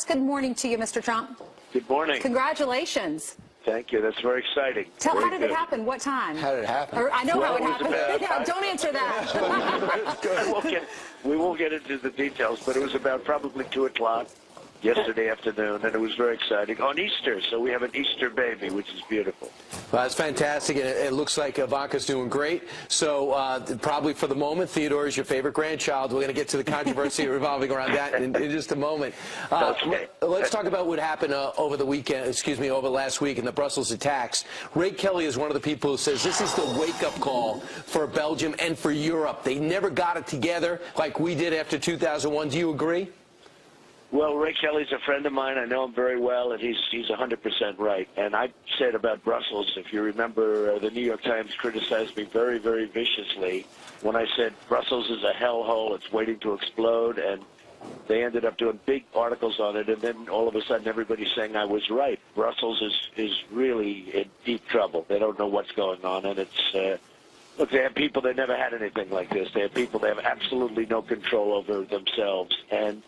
Good morning to you, Mr. Trump. Good morning. Congratulations. Thank you. That's very exciting. How did it happen? What time? How did it happen? I know how it happened. Yeah, don't answer that. We won't get into the details, but it was about probably 2 o'clock yesterday afternoon, and it was very exciting. On Easter, so we have an Easter baby, which is beautiful. Well, that's fantastic, and it looks like Ivanka's doing great. So probably for the moment, Theodore is your favorite grandchild. We're going to get to the controversy revolving around that in just a moment. Okay. Let's talk about what happened over the weekend, over last week in the Brussels attacks. Ray Kelly is one of the people who says this is the wake-up call for Belgium and for Europe. They never got it together like we did after 2001. Do you agree? Well, Ray Kelly's a friend of mine. I know him very well, and he's 100% right. And I said about Brussels, if you remember, the New York Times criticized me very, very viciously when I said Brussels is a hellhole, it's waiting to explode, and they ended up doing big articles on it, and then all of a sudden everybody's saying I was right. Brussels is really in deep trouble. They don't know what's going on, and it's look, they have people that never had anything like this. They have people that have absolutely no control over themselves, and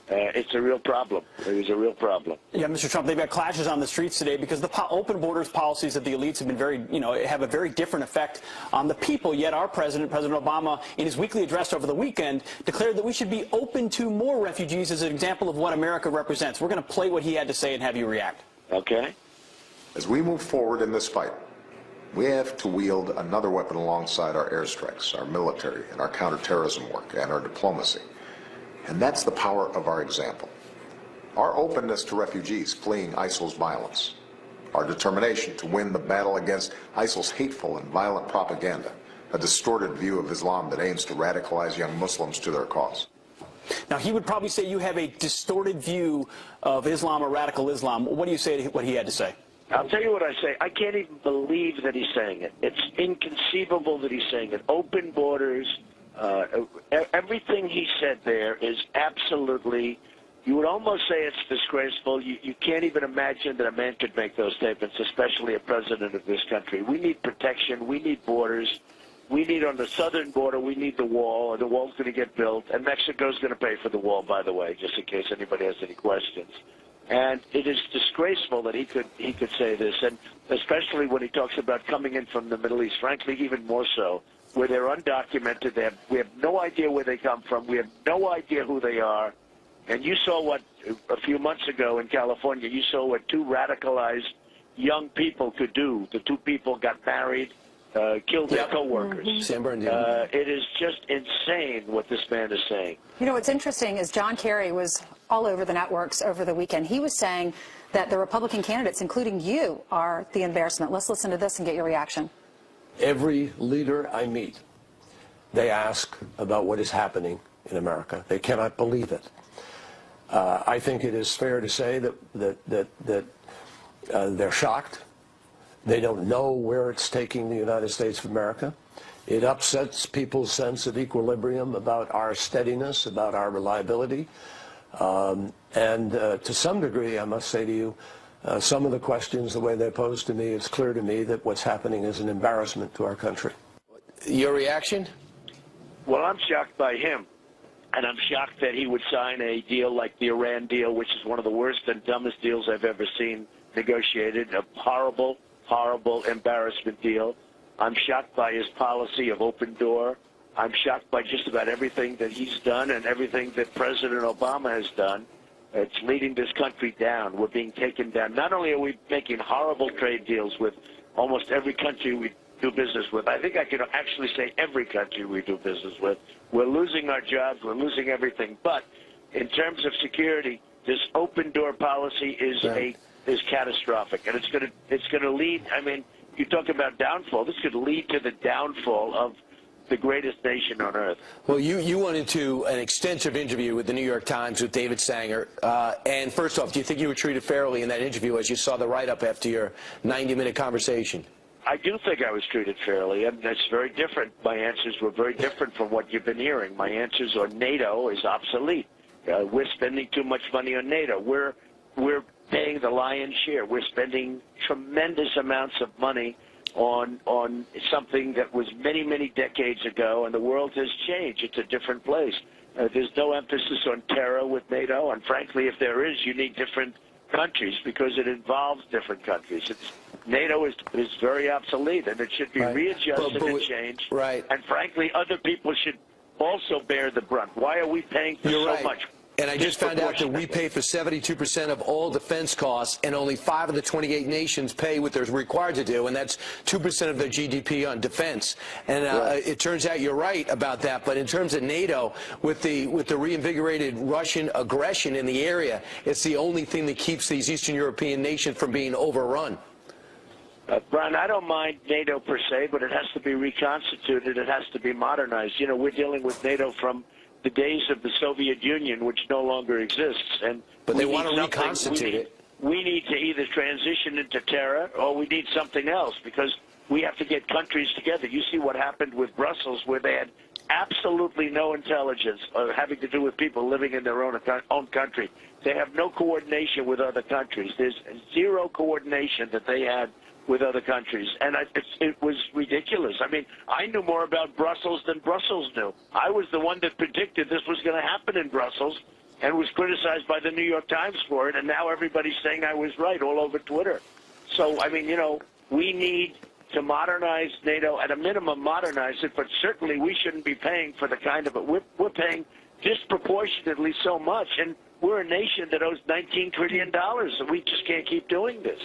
it's a real problem. It was a real problem. Yeah, Mr. Trump, they've got clashes on the streets today because the open borders policies of the elites have been have a very different effect on the people. Yet our president, President Obama, in his weekly address over the weekend, declared that we should be open to more refugees as an example of what America represents. We're going to play what he had to say and have you react. Okay. As we move forward in this fight, we have to wield another weapon alongside our airstrikes, our military, and our counterterrorism work, and our diplomacy. And that's the power of our example. Our openness to refugees fleeing ISIL's violence. Our determination to win the battle against ISIL's hateful and violent propaganda, a distorted view of Islam that aims to radicalize young Muslims to their cause. Now, he would probably say you have a distorted view of Islam or radical Islam. What do you say to what he had to say? I'll tell you what I say. I can't even believe that he's saying it. It's inconceivable that he's saying it. Open borders. Everything he said there is absolutely, you would almost say it's disgraceful. You can't even imagine that a man could make those statements, especially a president of this country. We need protection. We need borders. We need, on the southern border, we need the wall, and the wall's going to get built. And Mexico's going to pay for the wall, by the way, just in case anybody has any questions. And it is disgraceful that he could say this, and especially when he talks about coming in from the Middle East, frankly, even more so, where they're undocumented. We have no idea where they come from. We have no idea who they are. And you saw what, a few months ago in California, you saw what 2 radicalized young people could do. The 2 people got married, killed their co-workers. It is just insane what this man is saying. You know, what's interesting is John Kerry was all over the networks over the weekend. He was saying that the Republican candidates, including you, are the embarrassment. Let's listen to this and get your reaction. Every leader I meet, they ask about what is happening in America. They cannot believe it. I think it is fair to say that they're shocked. They don't know where it's taking the United States of America. It upsets people's sense of equilibrium about our steadiness, about our reliability. And to some degree, I must say to you, some of the questions, the way they're posed to me, it's clear to me that what's happening is an embarrassment to our country. Your reaction? Well, I'm shocked by him. And I'm shocked that he would sign a deal like the Iran deal, which is one of the worst and dumbest deals I've ever seen negotiated. A horrible, horrible embarrassment deal. I'm shocked by his policy of open door. I'm shocked by just about everything that he's done and everything that President Obama has done. It's leading this country down. We're being taken down. Not only are we making horrible trade deals with almost every country we do business with, I think I can actually say every country we do business with, we're losing our jobs, we're losing everything. But in terms of security, this open door policy is catastrophic, and it's going to lead. I mean, you talk about downfall. This could lead to the downfall of the greatest nation on earth. Well, you went into an extensive interview with the New York Times with David Sanger. And first off, do you think you were treated fairly in that interview as you saw the write-up after your 90-minute conversation? I do think I was treated fairly, and that's very different. My answers were very different from what you've been hearing. My answers on NATO is obsolete. We're spending too much money on NATO. We're paying the lion's share. We're spending tremendous amounts of money on something that was many, many decades ago, and the world has changed. It's a different place. There's no emphasis on terror with NATO, and frankly, if there is, you need different countries because it involves different countries. NATO is very obsolete, and it should be readjusted and changed. Right. And frankly, other people should also bear the brunt. Why are we paying for so much? And I just found out that we pay for 72% of all defense costs, and only 5 of the 28 nations pay what they're required to do, and that's 2% of their GDP on defense. And it turns out you're right about that. But in terms of NATO, with the reinvigorated Russian aggression in the area, it's the only thing that keeps these Eastern European nations from being overrun. Brian, I don't mind NATO per se, but it has to be reconstituted. It has to be modernized. You know, we're dealing with NATO from the days of the Soviet Union, which no longer exists. But they want to reconstitute it. We need to either transition into terror or we need something else because we have to get countries together. You see what happened with Brussels, where they had absolutely no intelligence having to do with people living in their own country. They have no coordination with other countries. There's zero coordination that they had with other countries, and it was ridiculous. I mean, I knew more about Brussels than Brussels knew. I was the one that predicted this was going to happen in Brussels and was criticized by the New York Times for it, and now everybody's saying I was right all over Twitter. So, I mean, you know, we need to modernize NATO, at a minimum modernize it, but certainly we shouldn't be paying for the kind of it. We're paying disproportionately so much, and we're a nation that owes $19 trillion, and we just can't keep doing this.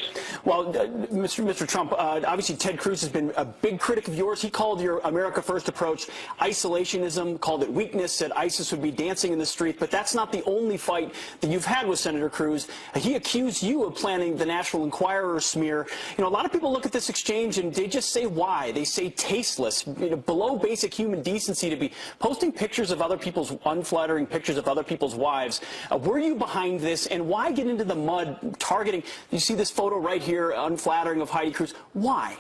Well, Mr. Trump, obviously Ted Cruz has been a big critic of yours. He called your America First approach isolationism, called it weakness, said ISIS would be dancing in the street. But that's not the only fight that you've had with Senator Cruz. He accused you of planning the National Enquirer smear. You know, a lot of people look at this exchange and they just say why. They say tasteless, you know, below basic human decency to be posting pictures of other people's, unflattering pictures of other people's wives. Were you behind this, and why get into the mud targeting? You see this photo right here, unflattering, of Heidi Cruz. Why?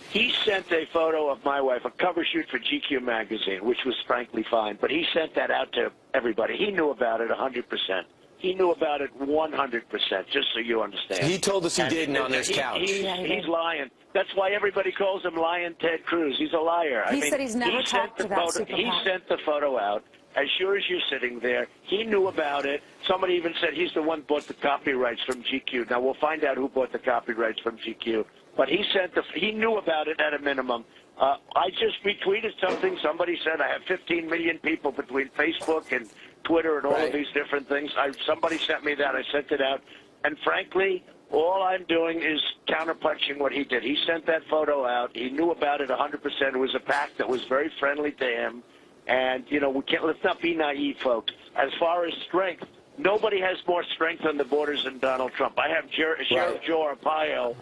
He sent a photo of my wife, a cover shoot for GQ magazine, which was frankly fine, but he sent that out to everybody. He knew about it 100%. He knew about it 100%, just so you understand. He told us he didn't on his couch. He's lying. That's why everybody calls him Lying Ted Cruz. He's a liar. He said he's never talked about Super He sent the photo out. As sure as you're sitting there, he knew about it. Somebody even said he's the one who bought the copyrights from GQ. Now, we'll find out who bought the copyrights from GQ. But he knew about it at a minimum. I just retweeted something. Somebody said I have 15 million people between Facebook and Twitter and all of these different things. Somebody sent me that. I sent it out. And frankly, all I'm doing is counterpunching what he did. He sent that photo out. He knew about it 100%. It was a pact that was very friendly to him. And, you know, let's not be naive, folks. As far as strength, nobody has more strength on the borders than Donald Trump. I have Sheriff Joe Arpaio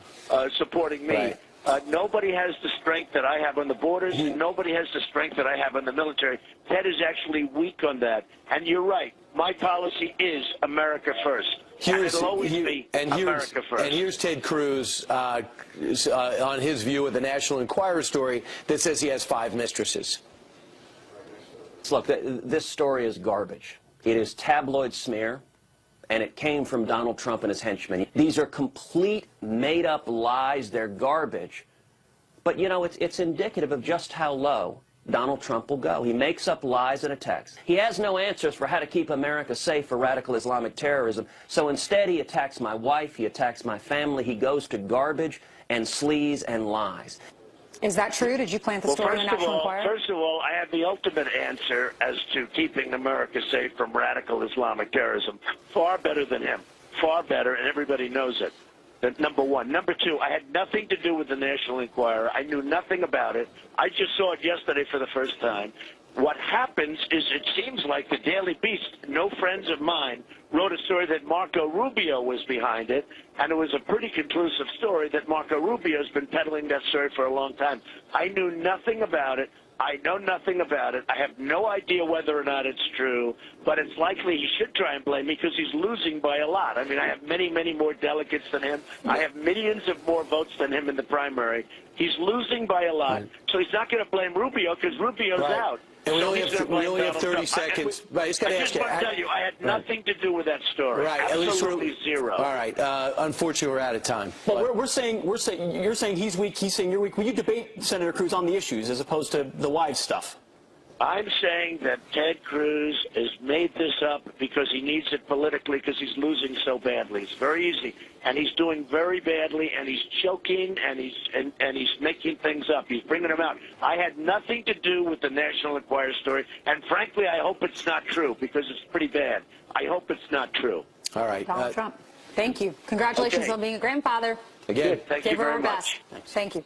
supporting me. Nobody has the strength that I have on the borders, and nobody has the strength that I have on the military. Ted is actually weak on that. And you're right. My policy is America first. It'll always be America first. And here's Ted Cruz on his view of the National Enquirer story that says he has 5 mistresses. Look, this story is garbage. It is tabloid smear, and it came from Donald Trump and his henchmen. These are complete made-up lies. They're garbage. But, you know, it's indicative of just how low Donald Trump will go. He makes up lies and attacks. He has no answers for how to keep America safe for radical Islamic terrorism. So instead, he attacks my wife, he attacks my family, he goes to garbage and sleaze and lies. Is that true? Did you plant the story in the National Enquirer? First of all, I have the ultimate answer as to keeping America safe from radical Islamic terrorism. Far better than him. Far better, and everybody knows it. Number one. Number two, I had nothing to do with the National Enquirer. I knew nothing about it. I just saw it yesterday for the first time. What happens is it seems like the Daily Beast, no friends of mine, wrote a story that Marco Rubio was behind it, and it was a pretty conclusive story that Marco Rubio has been peddling that story for a long time. I knew nothing about it. I know nothing about it. I have no idea whether or not it's true, but it's likely he should try and blame me because he's losing by a lot. I mean, I have many, many more delegates than him. I have millions of more votes than him in the primary. He's losing by a lot, so he's not going to blame Rubio because Rubio's out. And we only have 30 seconds. I just want to tell you, I had nothing to do with that story. Right, absolutely zero. All right. Unfortunately, we're out of time. Well, you're saying he's weak. He's saying you're weak. Will you debate Senator Cruz on the issues as opposed to the wives stuff? I'm saying that Ted Cruz has made this up because he needs it politically because he's losing so badly. It's very easy. And he's doing very badly, and he's choking, and he's making things up. He's bringing them out. I had nothing to do with the National Enquirer story, and frankly, I hope it's not true because it's pretty bad. I hope it's not true. All right. Donald Trump. Thank you. Congratulations Okay. on being a grandfather. Again, Thank you Give her very our much. best. Thank you.